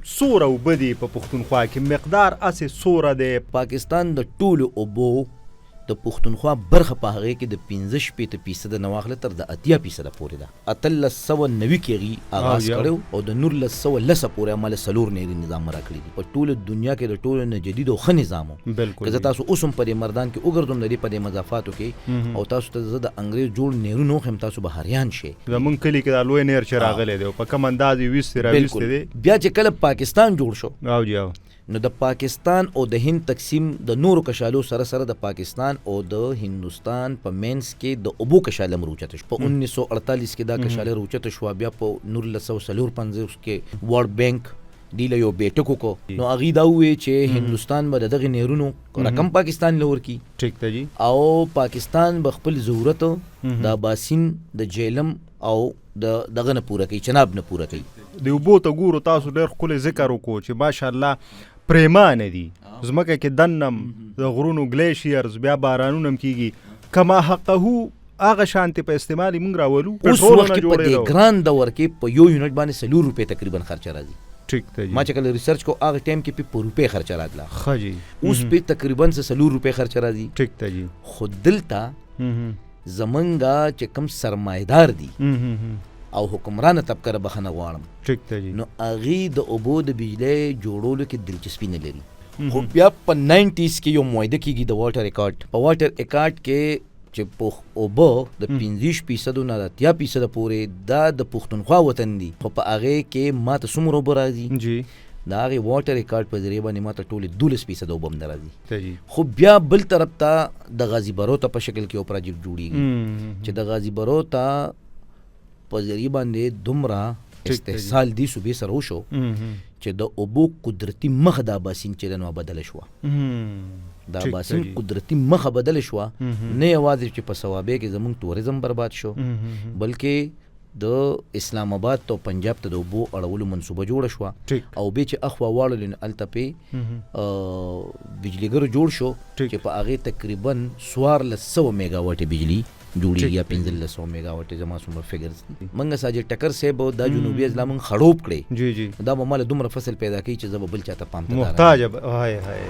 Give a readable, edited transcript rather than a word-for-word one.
څومره اوبه دي په پښتونخوا کې؟ مقدار هسې څومره دی؟ پاکستان د ټولو اوبو د پښتونخوا برخه په هغې کې د 15% نه واخله تر د 80% پورې ده. 1890 کې هغې آغاز کړی او د 1910 پورې عمل 4 نیري نظام راکړي دي. په ټوله دنیا کې د ټولو نه جدید او ښه نظام و. که زه تاسو اوس هم په دې مردان کې وګرځم د دې په دې مضافاتو کې او تاسو ته زه د انګریز جوړ نیرونه وښیم، تاسو به حیران شئ. زمونږ کلي کې دا لوی نیر چې راغلی دی او په کم انداز یې ویستې راویستې دی. بیا چې کله پاکستان جوړ شو او جی نو د پاکستان او د هند تقسیم د نورو کشالو سره سره د پاکستان او د هندوستان په مینس کې د اوبو کشاله مروچته شو. په 1948 کې دا کشاله روچته شو. بیا په 1954 کې ورلد بانک دیله یو بیټک وکړو نو هغې دا وویل چې هندوستان به د دغې نیرونو رقم پاکستان له ورکړي. ټیک ده جی. او پاکستان به خپل ضرورت د اباسین د جیلم او دغه نه پوره کوي، چناب نه پوره کوي. د اوبو ته ګورو تاسو ډېر ښکلی ذکر وکړو چې ماشاءالله پریمانه دي، ځمکه کې دنم د غرونو ګلیشیرز، بیا بارانونه هم کېږي. کما حقه هغه شانتې په استعمال یې مونږ راولو. اوس وخت کې په دې ګران دور کې په یو یونټ باندې 4 روپۍ تقریبا خرچه راځي. ټیک ده جی. ما چې کله ریسرچ کو هغه ټایم کې په روپۍ خرچه راتله. ښه جی. اوس په تقریبا 4 روپۍ خرچه راځي. ټیک ده جی. خو دلته زمونږ چې کوم سرمایدار دي او حکمرانه طبقه را بخښنه غواړم، ټیک ده جی، نو هغې د اوبو د بجلۍ جوړولو کې دلچسپي نه لري. خو بیا په 90s کې یو معاهده کېږي د واټر اکارډ. په واټر اکارډ کې چې په اوبه د 15% نه د 80% پورې دا د پښتونخوا وطن دي، خو په هغې کې ماته څومره اوبه راځي جی د هغې واټر اکارډ په ذریعه باندې ماته ټولې 12% اوبه هم نه راځي. جی. خو بیا بل طرف ته د غازي بروته په شکل کې یو پروجیکټ جوړېږي چې د غازي بروته په ذریعه باندې دومره استحصال دی صوبې سره وشو چې د اوبو قدرتي مخه د اباسین چې نو بدله شوه. د اباسین قدرتي مخه بدله شوه، نه یوازې چې په ثوابې کې زمونږ توریزم برباد شو، بلکې د اسلام آباد ته پنجاب ته د اوبو اړولو منصوبه جوړه شوه او بیا چې اخوا واړولې نو هلته پې بجلیګر جوړ شو چې په هغې تقریبا 1400 میګا واټ بجلی جوړېږي یا 1500 میگا واټ زما څومره فګرز دي. منګه ساجد ټکر صاحب دا جنوبي اضلاع موږ خړوب کړی. جی جی. دا به ماله دومره فصل پیدا کوي چې زه به بل چاته پام ته محتاج. هاي هاي